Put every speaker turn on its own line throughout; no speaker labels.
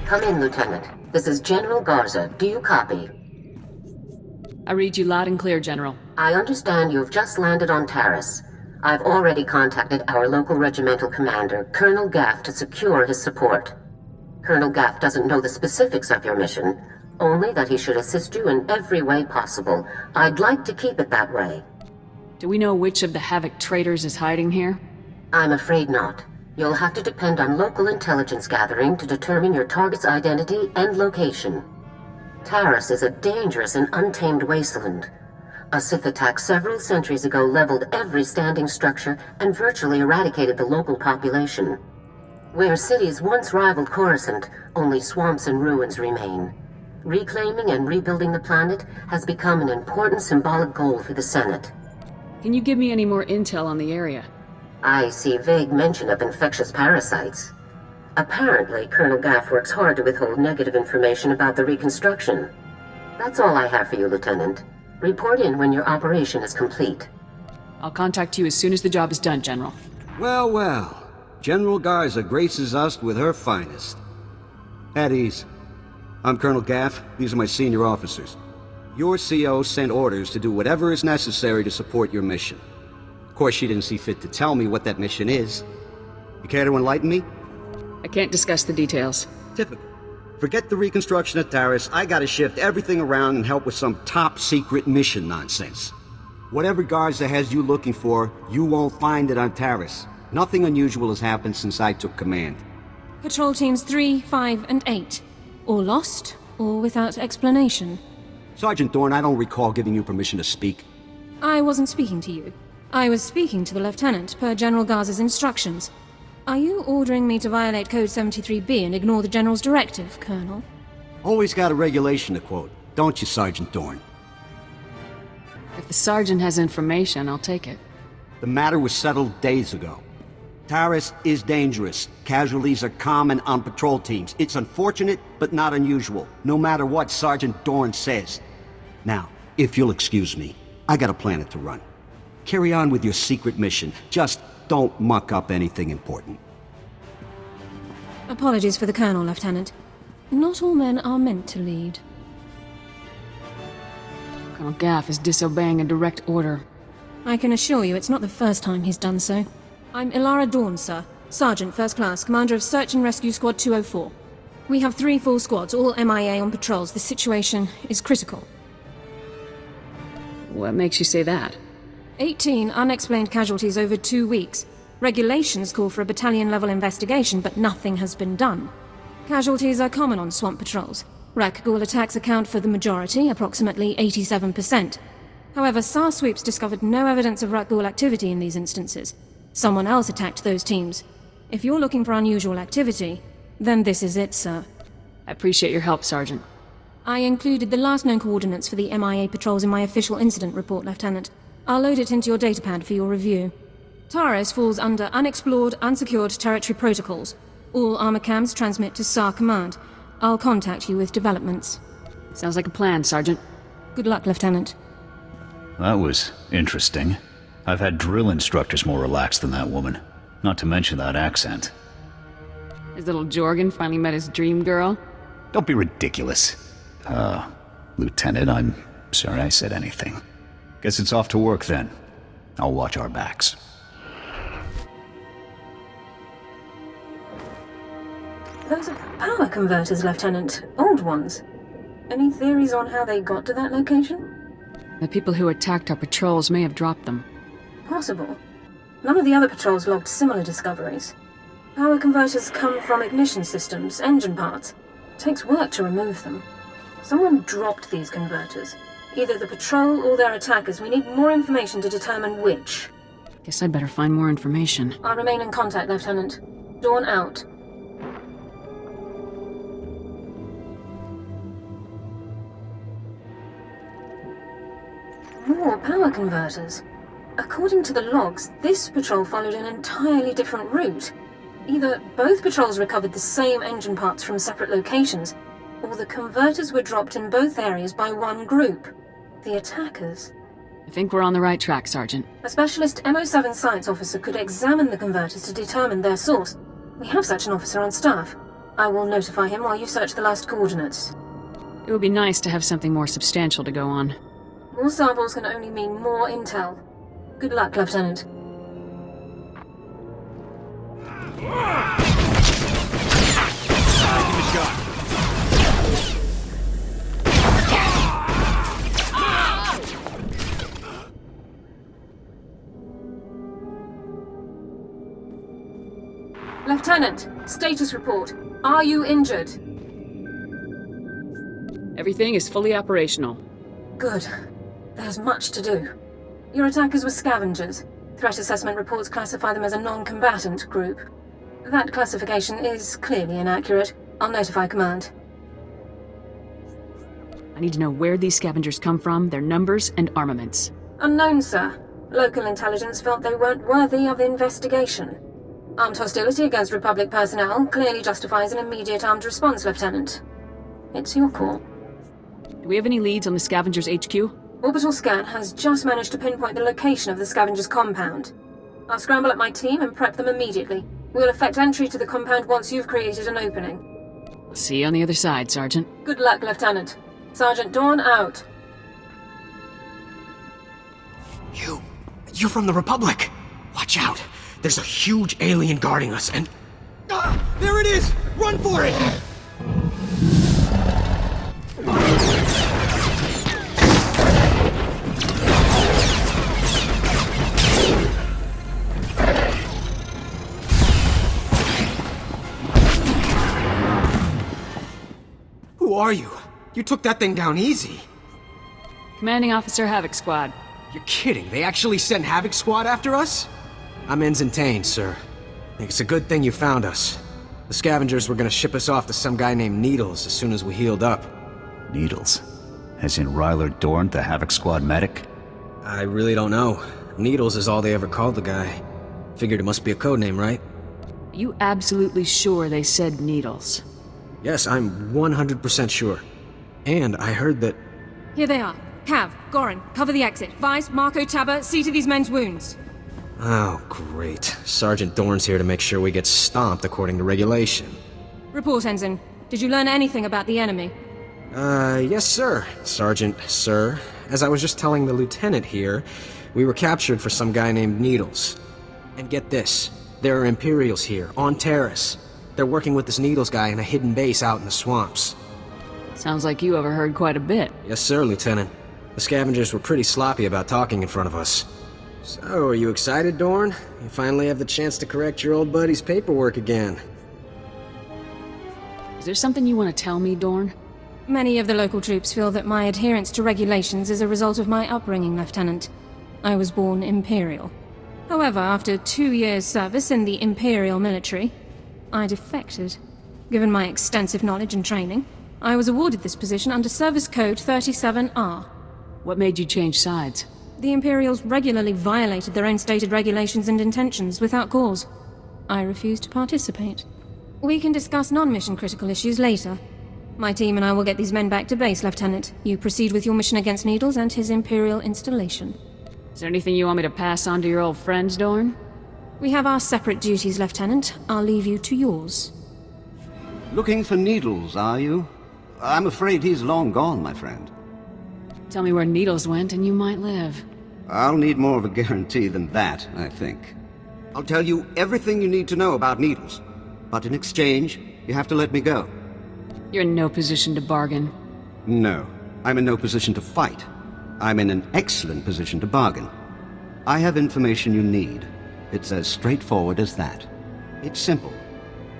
Come in, Lieutenant. This is General Garza. Do you copy?
I read you loud and clear, General.
I understand you've just landed on Taris. I've already contacted our local regimental commander, Colonel Gaff, to secure his support. Colonel Gaff doesn't know the specifics of your mission, only that he should assist you in every way possible. I'd like to keep it that way.
Do we know which of the Havoc traitors is hiding here?
I'm afraid not. You'll have to depend on local intelligence gathering to determine your target's identity and location. Taris is a dangerous and untamed wasteland. A Sith attack several centuries ago leveled every standing structure and virtually eradicated the local population. Where cities once rivaled Coruscant, only swamps and ruins remain. Reclaiming and rebuilding the planet has become an important symbolic goal for the Senate.
Can you give me any more intel on the area?
I see vague mention of infectious parasites. Apparently, Colonel Gaff works hard to withhold negative information about the reconstruction. That's all I have for you, Lieutenant. Report in when your operation is complete.
I'll contact you as soon as the job is done, General.
Well, well. General Garza graces us with her finest. At ease. I'm Colonel Gaff. These are my senior officers. Your CO sent orders to do whatever is necessary to support your mission. Of course, she didn't see fit to tell me what that mission is. You care to enlighten me?
I can't discuss the details.
Typical. Forget the reconstruction of Taris. I gotta shift everything around and help with some top-secret mission nonsense. Whatever Garza has you looking for, you won't find it on Taris. Nothing unusual has happened since I took command.
Patrol teams 3, 5, and 8. All lost, or without explanation.
Sergeant Dorn, I don't recall giving you permission to speak.
I wasn't speaking to you. I was speaking to the Lieutenant, per General Garza's instructions. Are you ordering me to violate Code 73B and ignore the General's directive, Colonel?
Always got a regulation to quote, don't you, Sergeant Dorn?
If the Sergeant has information, I'll take it.
The matter was settled days ago. Taris is dangerous. Casualties are common on patrol teams. It's unfortunate, but not unusual, no matter what Sergeant Dorn says. Now, if you'll excuse me, I got a planet to run. Carry on with your secret mission. Just don't muck up anything important.
Apologies for the Colonel, Lieutenant. Not all men are meant to lead.
Colonel Gaff is disobeying a direct order.
I can assure you it's not the first time he's done so. I'm Ilara Dawn, sir. Sergeant, First Class, Commander of Search and Rescue Squad 204. We have 3 full squads, all MIA on patrols. The situation is critical.
What makes you say that?
18 unexplained casualties over 2 weeks. Regulations call for a battalion-level investigation, but nothing has been done. Casualties are common on swamp patrols. Rakghoul attacks account for the majority, approximately 87%. However, SAR sweeps discovered no evidence of Rakghoul activity in these instances. Someone else attacked those teams. If you're looking for unusual activity, then this is it, sir.
I appreciate your help, Sergeant.
I included the last known coordinates for the MIA patrols in my official incident report, Lieutenant. I'll load it into your datapad for your review. Taris falls under Unexplored, Unsecured Territory Protocols. All armor cams transmit to SAR Command. I'll contact you with developments.
Sounds like a plan, Sergeant.
Good luck, Lieutenant.
That was interesting. I've had drill instructors more relaxed than that woman. Not to mention that accent.
His little Jorgen finally met his dream girl?
Don't be ridiculous. Lieutenant, I'm sorry I said anything. Guess it's off to work then. I'll watch our backs.
Those are power converters, Lieutenant. Old ones. Any theories on how they got to that location?
The people who attacked our patrols may have dropped them.
Possible. None of the other patrols logged similar discoveries. Power converters come from ignition systems, engine parts. It takes work to remove them. Someone dropped these converters. Either the patrol or their attackers. We need more information to determine which.
Guess I'd better find more information.
I'll remain in contact, Lieutenant. Dawn out. More power converters. According to the logs, this patrol followed an entirely different route. Either both patrols recovered the same engine parts from separate locations, or the converters were dropped in both areas by one group. The attackers.
I think we're on the right track, Sergeant.
A specialist MO7 science officer could examine the converters to determine their source. We have such an officer on staff. I will notify him while you search the last coordinates.
It would be nice to have something more substantial to go on.
More samples can only mean more intel. Good luck, Lieutenant.
Give him a shot.
Lieutenant, status report. Are you injured?
Everything is fully operational.
Good. There's much to do. Your attackers were scavengers. Threat assessment reports classify them as a non-combatant group. That classification is clearly inaccurate. I'll notify command.
I need to know where these scavengers come from, their numbers, and armaments.
Unknown, sir. Local intelligence felt they weren't worthy of investigation. Armed hostility against Republic personnel clearly justifies an immediate armed response, Lieutenant. It's your call.
Do we have any leads on the scavengers' HQ?
Orbital scan has just managed to pinpoint the location of the scavengers' compound. I'll scramble up my team and prep them immediately. We'll effect entry to the compound once you've created an opening.
I'll see you on the other side, Sergeant.
Good luck, Lieutenant. Sergeant Dawn out.
You're from the Republic! Watch out! There's a huge alien guarding us, and... there it is! Run for it! Who are you? You took that thing down easy.
Commanding Officer Havoc Squad.
You're kidding. They actually sent Havoc Squad after us? I'm Ensign Tane, sir. It's a good thing you found us. The scavengers were gonna ship us off to some guy named Needles as soon as we healed up.
Needles? As in Ryler Dorn, the Havoc Squad medic?
I really don't know. Needles is all they ever called the guy. Figured it must be a code name, right?
Are you absolutely sure they said Needles?
Yes, I'm 100% sure. And I heard that...
Here they are. Cav, Gorin, cover the exit. Vice, Marco, Tabba, see to these men's wounds.
Oh, great. Sergeant Dorn's here to make sure we get stomped according to regulation.
Report, Ensign. Did you learn anything about the enemy?
Yes, sir. Sergeant, sir. As I was just telling the lieutenant here, we were captured for some guy named Needles. And get this, there are Imperials here, on Taris. They're working with this Needles guy in a hidden base out in the swamps.
Sounds like you overheard quite a bit.
Yes, sir, Lieutenant. The scavengers were pretty sloppy about talking in front of us. So, are you excited, Dorn? You finally have the chance to correct your old buddy's paperwork again.
Is there something you want to tell me, Dorn?
Many of the local troops feel that my adherence to regulations is a result of my upbringing, Lieutenant. I was born Imperial. However, after 2 years' service in the Imperial military, I defected. Given my extensive knowledge and training, I was awarded this position under Service Code 37R.
What made you change sides?
The Imperials regularly violated their own stated regulations and intentions without cause. I refused to participate. We can discuss non-mission critical issues later. My team and I will get these men back to base, Lieutenant. You proceed with your mission against Needles and his Imperial installation.
Is there anything you want me to pass on to your old friends, Dorn?
We have our separate duties, Lieutenant. I'll leave you to yours.
Looking for Needles, are you? I'm afraid he's long gone, my friend.
Tell me where Needles went and you might live.
I'll need more of a guarantee than that, I think. I'll tell you everything you need to know about Needles. But in exchange, you have to let me go.
You're in no position to bargain.
No, I'm in no position to fight. I'm in an excellent position to bargain. I have information you need. It's as straightforward as that. It's simple.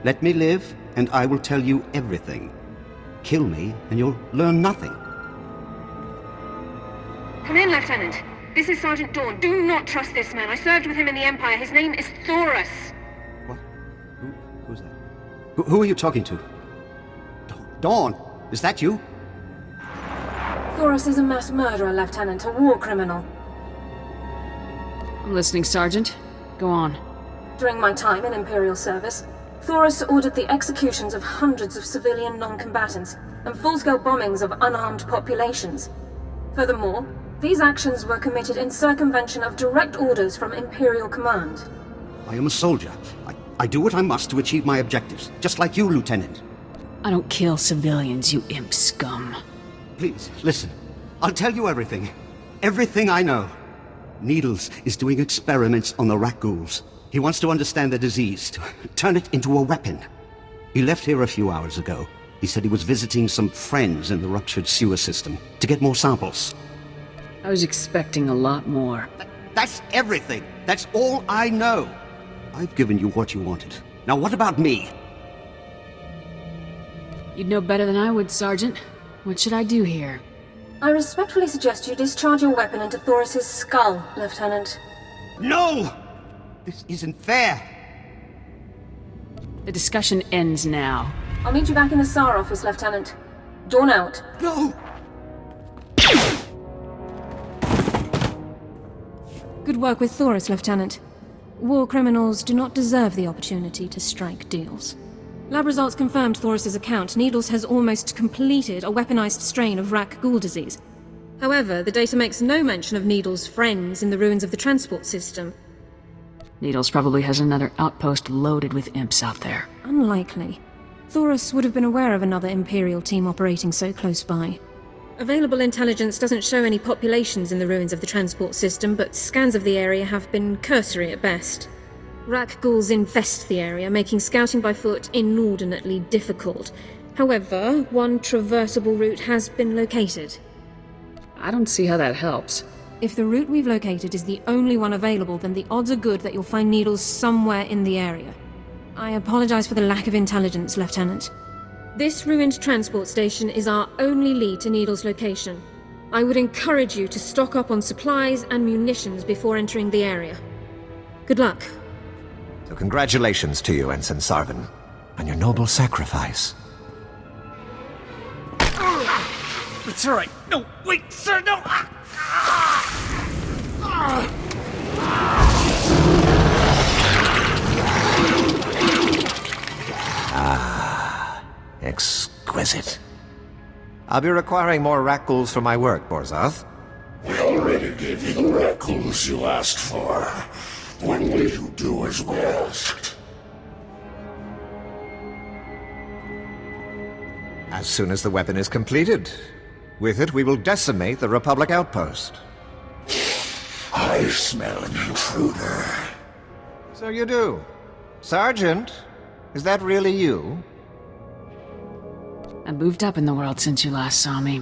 Let me live, and I will tell you everything. Kill me, and you'll learn nothing.
Come in, Lieutenant. This is Sergeant Dawn. Do not trust this man. I served with him in the Empire. His name is Taris.
What? Who's that? Who are you talking to? Dawn, is that you?
Taris is a mass murderer, Lieutenant. A war criminal.
I'm listening, Sergeant. Go on.
During my time in Imperial service, Taris ordered the executions of hundreds of civilian non-combatants and full-scale bombings of unarmed populations. Furthermore, these actions were committed in circumvention of direct orders from Imperial command.
I am a soldier. I do what I must to achieve my objectives, just like you, Lieutenant.
I don't kill civilians, you imp scum.
Please, listen. I'll tell you everything. Everything I know. Needles is doing experiments on the rat ghouls. He wants to understand the disease, to turn it into a weapon. He left here a few hours ago. He said he was visiting some friends in the ruptured sewer system to get more samples.
I was expecting a lot more.
That's everything. That's all I know. I've given you what you wanted. Now what about me?
You'd know better than I would, Sergeant. What should I do here?
I respectfully suggest you discharge your weapon into Thoris's skull, Lieutenant.
No! This isn't fair.
The discussion ends now.
I'll meet you back in the SAR office, Lieutenant. Dawn out.
No!
Good work with Thoris, Lieutenant. War criminals do not deserve the opportunity to strike deals. Lab results confirmed Thoris's account. Needles has almost completed a weaponized strain of rat ghoul disease. However, the data makes no mention of Needles' friends in the ruins of the transport system.
Needles probably has another outpost loaded with imps out there.
Unlikely. Thoris would have been aware of another Imperial team operating so close by. Available intelligence doesn't show any populations in the ruins of the transport system, but scans of the area have been cursory at best. Rak ghouls infest the area, making scouting by foot inordinately difficult. However, one traversable route has been located.
I don't see how that helps.
If the route we've located is the only one available, then the odds are good that you'll find Needles somewhere in the area. I apologize for the lack of intelligence, Lieutenant. This ruined transport station is our only lead to Needles' location. I would encourage you to stock up on supplies and munitions before entering the area. Good luck.
So congratulations to you, Ensign Sarvin, on your noble sacrifice.
It's all right. No, wait, sir, no!
Exquisite. I'll be requiring more rat ghouls for my work, Borzoth.
We already gave you the rat ghouls you asked for. When will you do as we asked?
As soon as the weapon is completed. With it, we will decimate the Republic outpost.
I smell an intruder.
So you do. Sergeant, is that really you?
I moved up in the world since you last saw me.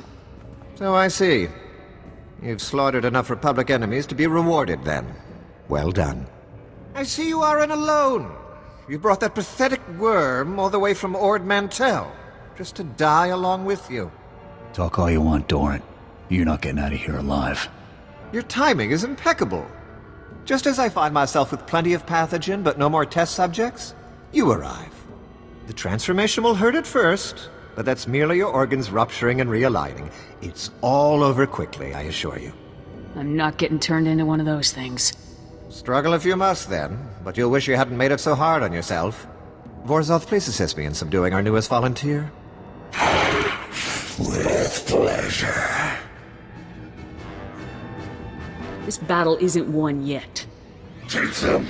So I see. You've slaughtered enough Republic enemies to be rewarded, then. Well done. I see you aren't alone. You brought that pathetic worm all the way from Ord Mantell, just to die along with you.
Talk all you want, Doran. You're not getting out of here alive.
Your timing is impeccable. Just as I find myself with plenty of pathogen but no more test subjects, you arrive. The transformation will hurt at first, but that's merely your organs rupturing and realigning. It's all over quickly, I assure you.
I'm not getting turned into one of those things.
Struggle if you must, then, but you'll wish you hadn't made it so hard on yourself. Vorzoth, please assist me in subduing our newest volunteer.
With pleasure.
This battle isn't won yet.
Take them.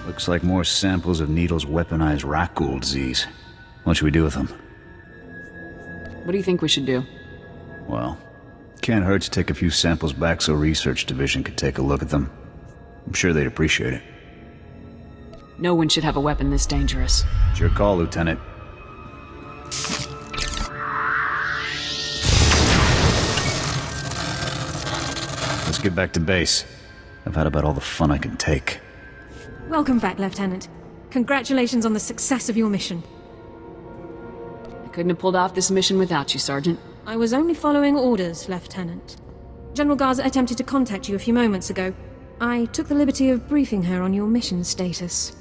Looks like more samples of Needle's weaponized rat ghoul disease. What should we do with them?
What do you think we should do?
Well, can't hurt to take a few samples back so Research Division could take a look at them. I'm sure they'd appreciate it.
No one should have a weapon this dangerous.
It's your call, Lieutenant. Let's get back to base. I've had about all the fun I can take.
Welcome back, Lieutenant. Congratulations on the success of your mission.
I couldn't have pulled off this mission without you, Sergeant.
I was only following orders, Lieutenant. General Garza attempted to contact you a few moments ago. I took the liberty of briefing her on your mission status.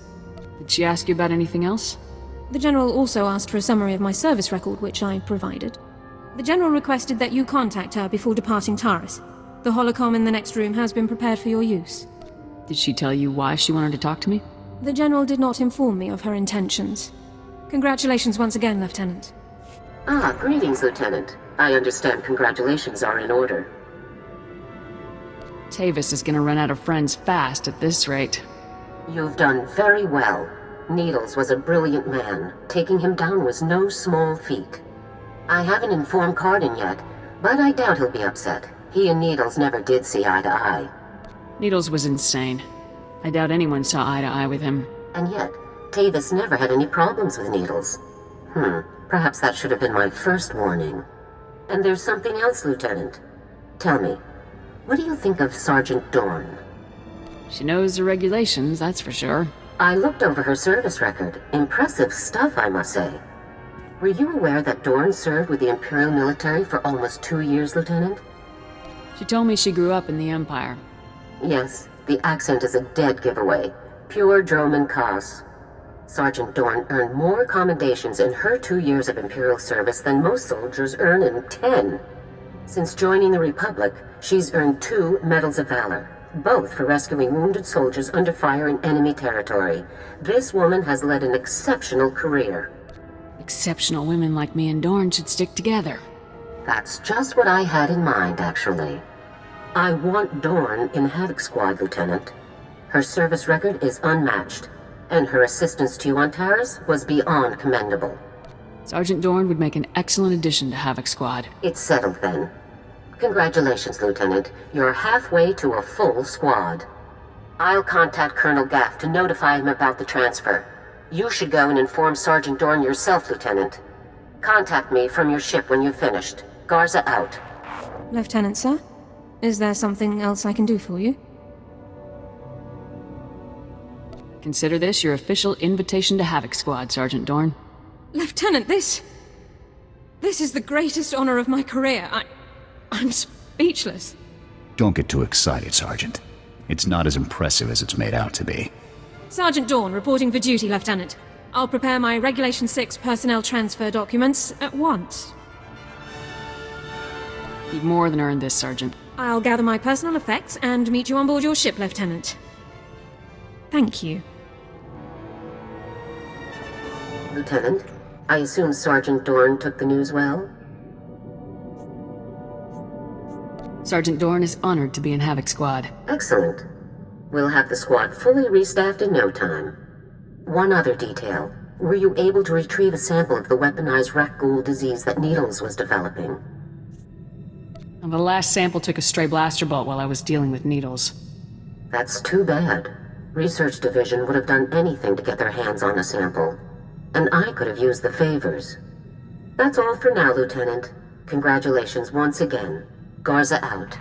Did she ask you about anything else?
The General also asked for a summary of my service record, which I provided. The General requested that you contact her before departing Taris. The holocom in the next room has been prepared for your use.
Did she tell you why she wanted to talk to me?
The General did not inform me of her intentions. Congratulations once again, Lieutenant.
Greetings, Lieutenant. I understand congratulations are in order.
Tavis is gonna run out of friends fast at this rate.
You've done very well. Needles was a brilliant man. Taking him down was no small feat. I haven't informed Cardin yet, but I doubt he'll be upset. He and Needles never did see eye to eye.
Needles was insane. I doubt anyone saw eye to eye with him.
And yet, Tavis never had any problems with Needles. Perhaps that should have been my first warning. And there's something else, Lieutenant. Tell me, what do you think of Sergeant Dorn?
She knows the regulations, that's for sure.
I looked over her service record. Impressive stuff, I must say. Were you aware that Dorn served with the Imperial military for almost 2 years, Lieutenant?
She told me she grew up in the Empire.
Yes, the accent is a dead giveaway. Pure Droman Kos. Sergeant Dorn earned more commendations in her 2 years of Imperial service than most soldiers earn in 10. Since joining the Republic, she's earned 2 Medals of Valor, both for rescuing wounded soldiers under fire in enemy territory. This woman has led an exceptional career.
Exceptional women like me and Dorn should stick together.
That's just what I had in mind, actually. I want Dorn in Havoc Squad, Lieutenant. Her service record is unmatched, and her assistance to you on Taris was beyond commendable.
Sergeant Dorn would make an excellent addition to Havoc Squad.
It's settled then. Congratulations, Lieutenant. You're halfway to a full squad. I'll contact Colonel Gaff to notify him about the transfer. You should go and inform Sergeant Dorn yourself, Lieutenant. Contact me from your ship when you've finished. Garza out.
Lieutenant, sir? Is there something else I can do for you?
Consider this your official invitation to Havoc Squad, Sergeant Dorn.
Lieutenant, this is the greatest honor of my career. I'm speechless.
Don't get too excited, Sergeant. It's not as impressive as it's made out to be.
Sergeant Dorn, reporting for duty, Lieutenant. I'll prepare my Regulation 6 personnel transfer documents at once.
You've more than earned this, Sergeant.
I'll gather my personal effects and meet you on board your ship, Lieutenant. Thank you.
Lieutenant, I assume Sergeant Dorn took the news well?
Sergeant Dorn is honored to be in Havoc Squad.
Excellent. We'll have the squad fully restaffed in no time. One other detail. Were you able to retrieve a sample of the weaponized Rakghoul disease that Needles was developing?
And the last sample took a stray blaster bolt while I was dealing with Needles.
That's too bad. Research Division would have done anything to get their hands on a sample. And I could have used the favors. That's all for now, Lieutenant. Congratulations once again. Garza out.